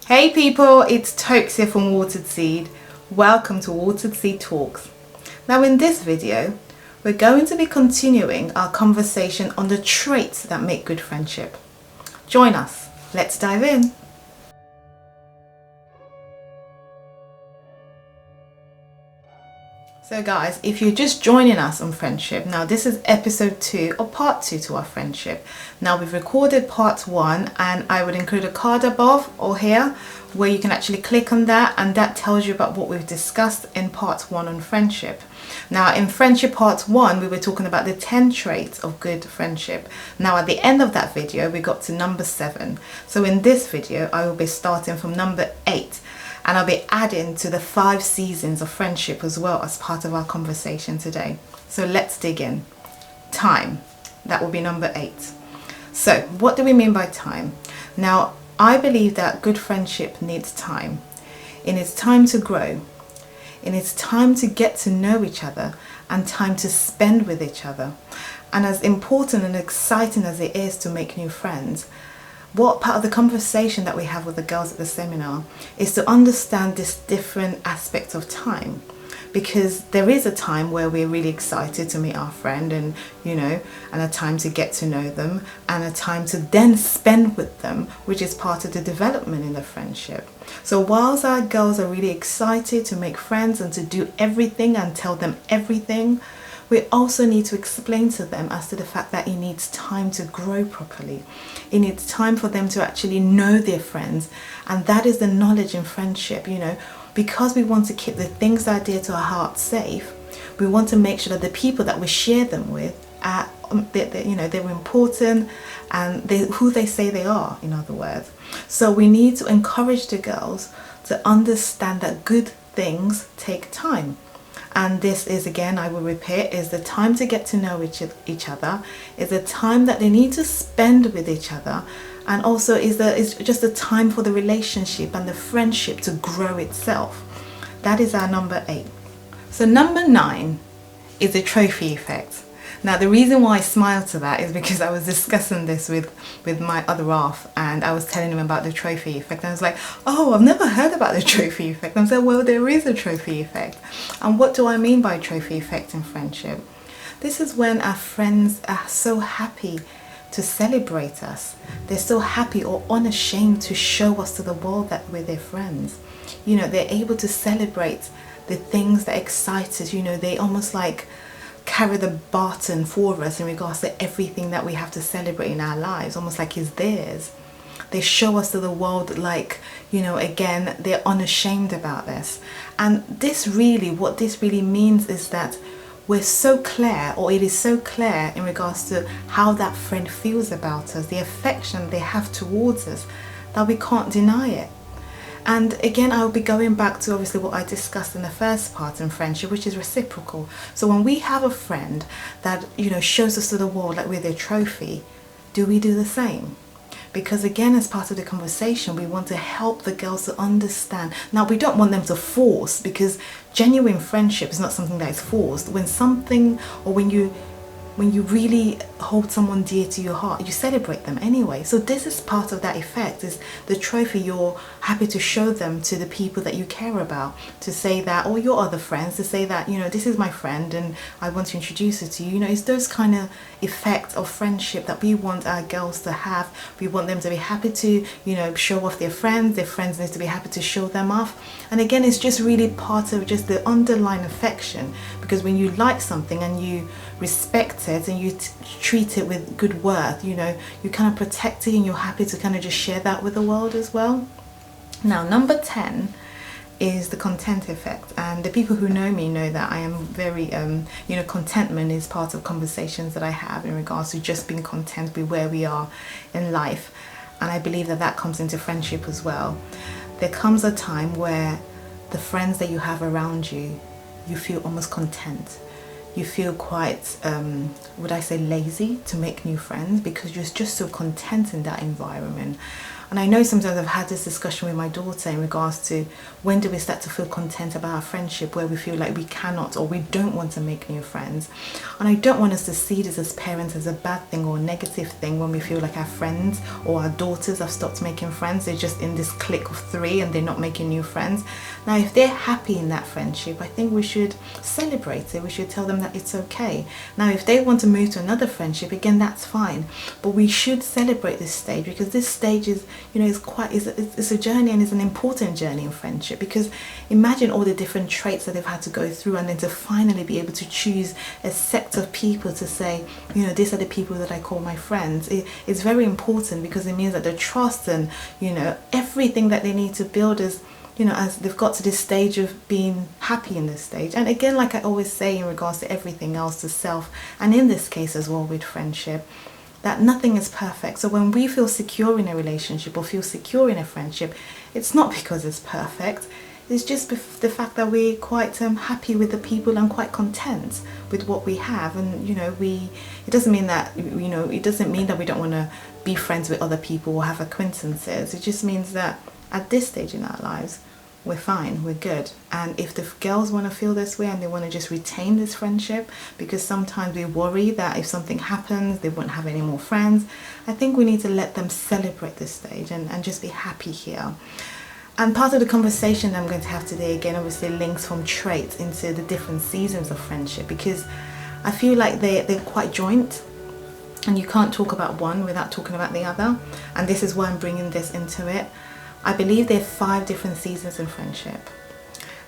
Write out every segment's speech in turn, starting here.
Hey people, it's Tokes here from Watered Seed. Welcome to Watered Seed Talks. Now in this video, we're going to be continuing our conversation on the traits that make good friendship. Join us. Let's dive in. So guys, if you're just joining us on friendship, now this is episode 2 or part 2 to our friendship. Now we've recorded part 1 and I would include a card above or here where you can actually click on that, and that tells you about what we've discussed in part 1 on friendship. Now in friendship part 1 we were talking about the 10 traits of good friendship. Now at the end of that video we got to number 7. So in this video I will be starting from number 8. And I'll be adding to the 5 seasons of friendship as well as part of our conversation today. So let's dig in. Time. That will be number 8. So what do we mean by time? Now, I believe that good friendship needs time. It needs time to grow. It needs time to get to know each other and time to spend with each other. And as important and exciting as it is to make new friends, what part of the conversation that we have with the girls at the seminar is to understand this different aspect of time, because there is a time where we're really excited to meet our friend and a time to get to know them and a time to then spend with them, which is part of the development in the friendship. So whilst our girls are really excited to make friends and to do everything and tell them everything, we also need to explain to them as to the fact that it needs time to grow properly. It needs time for them to actually know their friends. And that is the knowledge in friendship, because we want to keep the things that are dear to our hearts safe. We want to make sure that the people that we share them with are, they're important and who they say they are, in other words. So we need to encourage the girls to understand that good things take time. And this is, again, I will repeat, is the time to get to know each other, is the time that they need to spend with each other, and also is just a time for the relationship and the friendship to grow itself. That is our number 8. So number 9 is the trophy effect. Now the reason why I smile to that is because I was discussing this with my other half, and I was telling him about the trophy effect, and I was like, oh, I've never heard about the trophy effect. And I said, well, there is a trophy effect. And what do I mean by trophy effect in friendship? This is when our friends are so happy to celebrate us. They're so happy or unashamed to show us to the world that we're their friends. They're able to celebrate the things that excite us. They almost like carry the baton for us in regards to everything that we have to celebrate in our lives, almost like it's theirs. They show us to the world like, again, they're unashamed about this. And what this really means is that we're so clear, or it is so clear in regards to how that friend feels about us, the affection they have towards us, that we can't deny it. And again, I'll be going back to obviously what I discussed in the first part in friendship, which is reciprocal. So when we have a friend that, shows us to the world like we're their trophy, do we do the same? Because again, as part of the conversation, we want to help the girls to understand. Now, we don't want them to force, because genuine friendship is not something that is forced. When something, or when you really hold someone dear to your heart, you celebrate them anyway. So this is part of that effect, is the trophy you're happy to show them to the people that you care about, to say that, or your other friends, to say that, this is my friend and I want to introduce her to you. It's those kind of effects of friendship that we want our girls to have. We want them to be happy to, show off their friends need to be happy to show them off. And again, it's just really part of just the underlying affection, because when you like something and you respect it and you treat it with good worth, you kind of protect it and you're happy to kind of just share that with the world as well. Now number 10 is the content effect, and the people who know me know that I am very contentment is part of conversations that I have in regards to just being content with where we are in life, and I believe that comes into friendship as well. There comes a time where the friends that you have around you feel almost content. You feel quite, would I say, lazy to make new friends, because you're just so content in that environment. And I know sometimes I've had this discussion with my daughter in regards to when do we start to feel content about our friendship, where we feel like we cannot or we don't want to make new friends. And I don't want us to see this as parents as a bad thing or a negative thing when we feel like our friends or our daughters have stopped making friends. They're just in this clique of three and they're not making new friends. Now, if they're happy in that friendship, I think we should celebrate it. We should tell them that it's okay. Now, if they want to move to another friendship, again, that's fine. But we should celebrate this stage, because this stage is, it's a journey, and it's an important journey in friendship. Because imagine all the different traits that they've had to go through, and then to finally be able to choose a set of people to say, these are the people that I call my friends. It's very important, because it means that the trust and everything that they need to build is, as they've got to this stage of being happy in this stage. And again, like I always say in regards to everything else, to self, and in this case as well with friendship, that nothing is perfect. So when we feel secure in a relationship or feel secure in a friendship, it's not because it's perfect. It's just the fact that we're quite happy with the people and quite content with what we have. And it doesn't mean that we don't want to be friends with other people or have acquaintances. It just means that at this stage in our lives, we're fine, we're good. And if the girls want to feel this way and they want to just retain this friendship, because sometimes we worry that if something happens they won't have any more friends, I think we need to let them celebrate this stage and just be happy here. And part of the conversation I'm going to have today, again, obviously links from traits into the different seasons of friendship, because I feel like they're quite joint, and you can't talk about one without talking about the other. And this is why I'm bringing this into it. I believe there are 5 different seasons in friendship,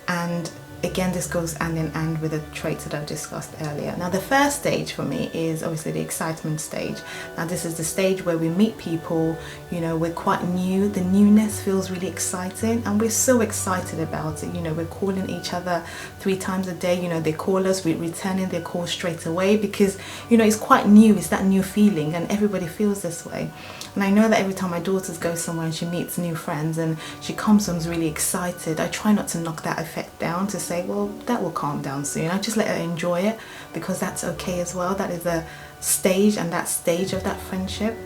and again, this goes hand in hand with the traits that I've discussed earlier. Now, the first stage for me is obviously the excitement stage. Now, this is the stage where we meet people, we're quite new. The newness feels really exciting, and we're so excited about it. We're calling each other 3 times a day. They call us, we're returning their call straight away, because it's quite new. It's that new feeling, and everybody feels this way. And I know that every time my daughter goes somewhere and she meets new friends and she comes home really excited, I try not to knock that effect down, to say, well, that will calm down soon. I just let her enjoy it, because that's okay as well. That is a stage, and that stage of that friendship.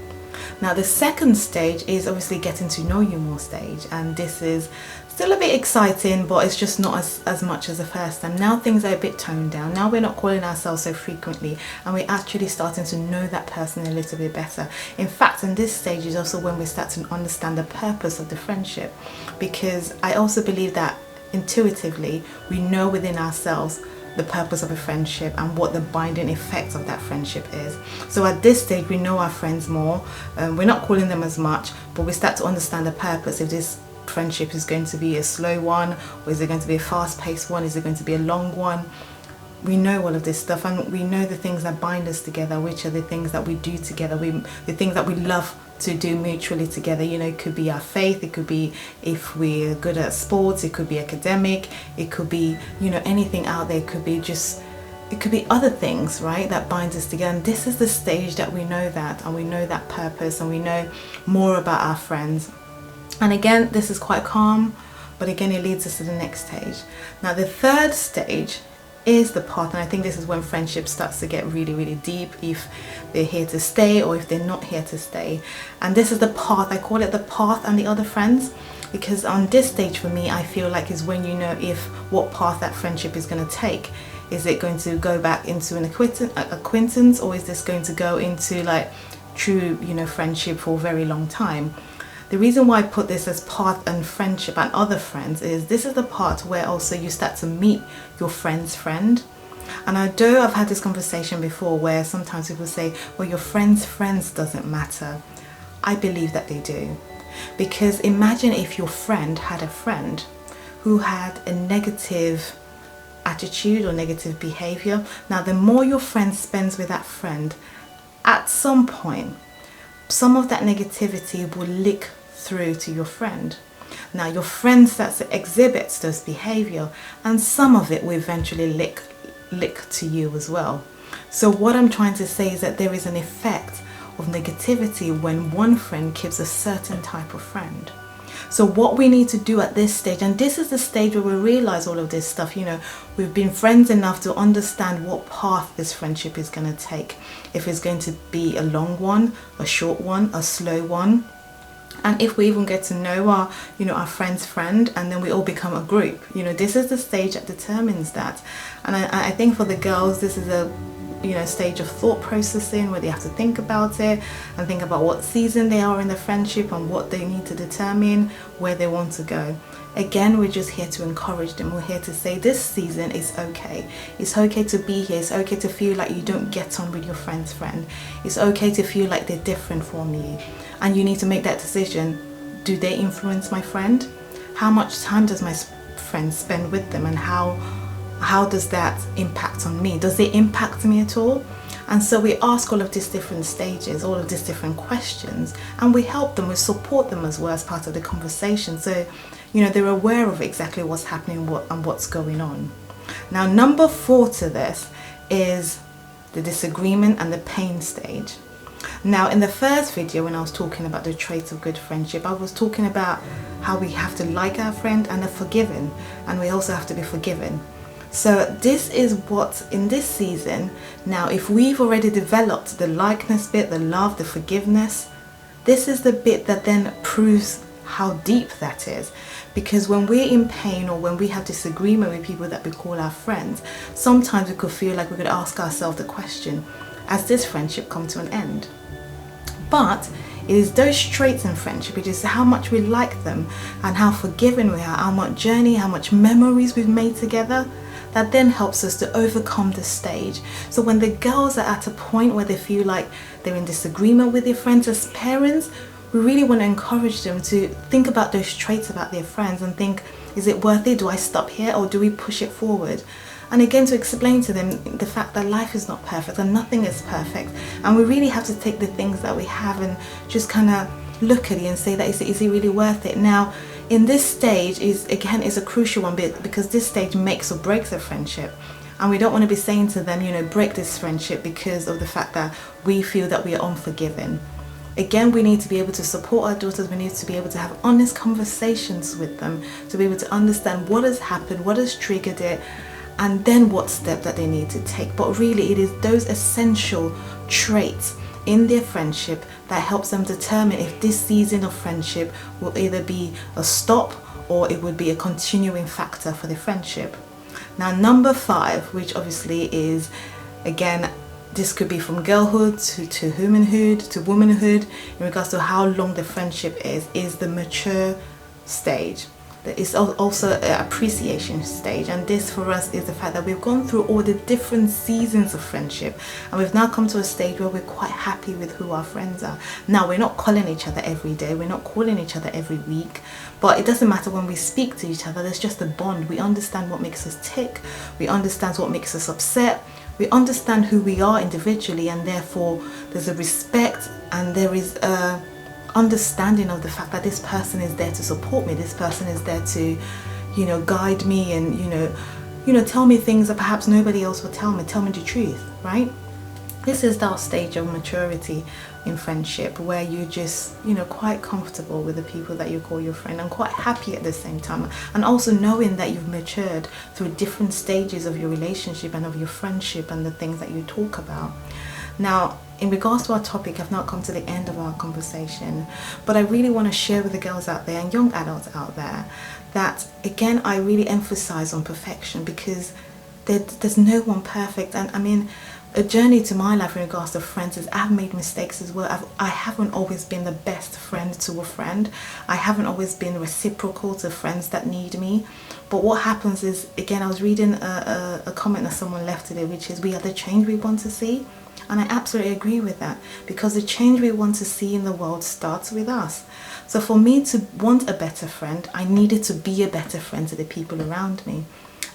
Now, the second stage is obviously getting to know you more stage, and this is still a bit exciting, but it's just not as much as the first time. Now things are a bit toned down. Now we're not calling ourselves so frequently, and we're actually starting to know that person a little bit better. In fact, in this stage is also when we start to understand the purpose of the friendship, because I also believe that intuitively we know within ourselves the purpose of a friendship and what the binding effect of that friendship is. So at this stage we know our friends more. We're not calling them as much, but we start to understand the purpose. If this friendship is going to be a slow one, or is it going to be a fast-paced one, is it going to be a long one? We know all of this stuff, and we know the things that bind us together, which are the things that we do together, the things that we love to do mutually together. It could be our faith, it could be if we're good at sports, it could be academic, it could be anything out there, it could be other things, right, that binds us together. And this is the stage that we know that, and we know that purpose, and we know more about our friends. And again, this is quite calm, but again, it leads us to the next stage. Now, the third stage is the path, and I think this is when friendship starts to get really, really deep, if they're here to stay or if they're not here to stay. And this is the path. I call it the path and the other friends, because on this stage for me, I feel like is when you know what path that friendship is going to take. Is it going to go back into an acquaintance, or is this going to go into like true friendship for a very long time? The reason why I put this as path and friendship and other friends is this is the part where also you start to meet your friend's friend. And although I've had this conversation before where sometimes people say, well, your friend's friends doesn't matter, I believe that they do. Because imagine if your friend had a friend who had a negative attitude or negative behavior. Now, the more your friend spends with that friend, at some point, some of that negativity will leak through to your friend. Now, your friend starts to exhibit those behavior, and some of it will eventually leak to you as well. So what I'm trying to say is that there is an effect of negativity when one friend keeps a certain type of friend. So what we need to do at this stage, and this is the stage where we realize all of this stuff, we've been friends enough to understand what path this friendship is going to take. If it's going to be a long one, a short one, a slow one. And if we even get to know our friend's friend, and then we all become a group, this is the stage that determines that. And I think for the girls, this is a stage of thought processing where they have to think about it and think about what season they are in the friendship and what they need to determine where they want to go. Again, we're just here to encourage them. We're here to say this season is okay. It's okay to be here. It's okay to feel like you don't get on with your friend's friend. It's okay to feel like they're different from you. And you need to make that decision. Do they influence my friend? How much time does my friend spend with them, and how does that impact on me? Does it impact me at all? And so we ask all of these different stages, all of these different questions, and we help them, we support them as well as part of the conversation. So, they're aware of exactly what's happening and what's going on. Now, number 4 to this is the disagreement and the pain stage. Now, in the first video, when I was talking about the traits of good friendship, I was talking about how we have to like our friend and are forgiving, and we also have to be forgiven. So this is what in this season, now if we've already developed the likeness bit, the love, the forgiveness, this is the bit that then proves how deep that is. Because when we're in pain or when we have disagreement with people that we call our friends, sometimes we could feel like we could ask ourselves the question, has this friendship come to an end? But it is those traits in friendship, it is how much we like them and how forgiving we are, how much journey, how much memories we've made together, that then helps us to overcome the stage. So when the girls are at a point where they feel like they're in disagreement with their friends, as parents, we really want to encourage them to think about those traits about their friends and think, is it worth it? Do I stop here or do we push it forward? And again, to explain to them the fact that life is not perfect and nothing is perfect. And we really have to take the things that we have and just kind of look at it and say that is it really worth it? Now, in this stage is a crucial one because this stage makes or breaks a friendship. And we don't want to be saying to them, break this friendship because of the fact that we feel that we are unforgiving. Again, we need to be able to support our daughters. We need to be able to have honest conversations with them, to be able to understand what has happened, what has triggered it, and then what step that they need to take. But really, it is those essential traits in their friendship that helps them determine if this season of friendship will either be a stop or it would be a continuing factor for the friendship. Now, number 5, which obviously is, again, this could be from girlhood to womanhood to womanhood in regards to how long the friendship is the mature stage. There is also an appreciation stage, and this for us is the fact that we've gone through all the different seasons of friendship and we've now come to a stage where we're quite happy with who our friends are. Now, we're not calling each other every day, we're not calling each other every week, but it doesn't matter when we speak to each other. There's just a bond. We understand what makes us tick, we understand what makes us upset, we understand who we are individually, and therefore there's a respect and there is a understanding of the fact that this person is there to support me, this person is there to guide me and tell me things that perhaps nobody else will tell me the truth, right? This is our stage of maturity in friendship, where you're just quite comfortable with the people that you call your friend and quite happy at the same time, and also knowing that you've matured through different stages of your relationship and of your friendship and the things that you talk about. Now, in regards to our topic, I've not come to the end of our conversation, but I really want to share with the girls out there and young adults out there that, again, I really emphasize on perfection, because there's no one perfect. And I mean, a journey to my life in regards to friends is I've made mistakes as well. I haven't always been the best friend to a friend. I haven't always been reciprocal to friends that need me. But what happens is, again, I was reading a comment that someone left today, which is, we are the change we want to see. And I absolutely agree with that, because the change we want to see in the world starts with us. So for me to want a better friend, I needed to be a better friend to the people around me.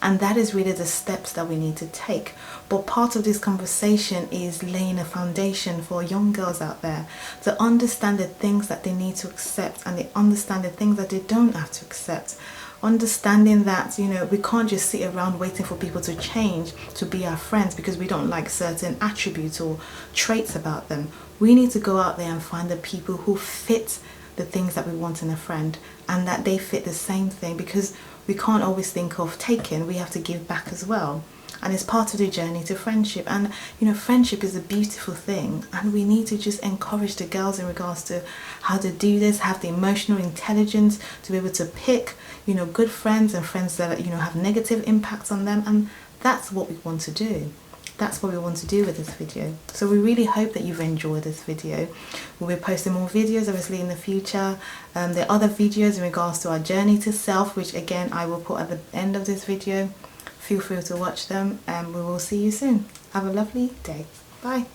And that is really the steps that we need to take. But part of this conversation is laying a foundation for young girls out there to understand the things that they need to accept, and they understand the things that they don't have to accept. Understanding that, we can't just sit around waiting for people to change to be our friends because we don't like certain attributes or traits about them. We need to go out there and find the people who fit the things that we want in a friend, and that they fit the same thing, because we can't always think of taking, we have to give back as well. and it's part of the journey to friendship. And you know, friendship is a beautiful thing, and we need to just encourage the girls in regards to how to do this, have the emotional intelligence to be able to pick, you know, good friends and friends that, you know, have negative impacts on them. And that's what we want to do. That's what we want to do with this video. So we really hope that you've enjoyed this video. We'll be posting more videos obviously in the future. There are other videos in regards to our journey to self, which again I will put at the end of this video. Feel free to watch them, and we will see you soon. Have a lovely day. Bye.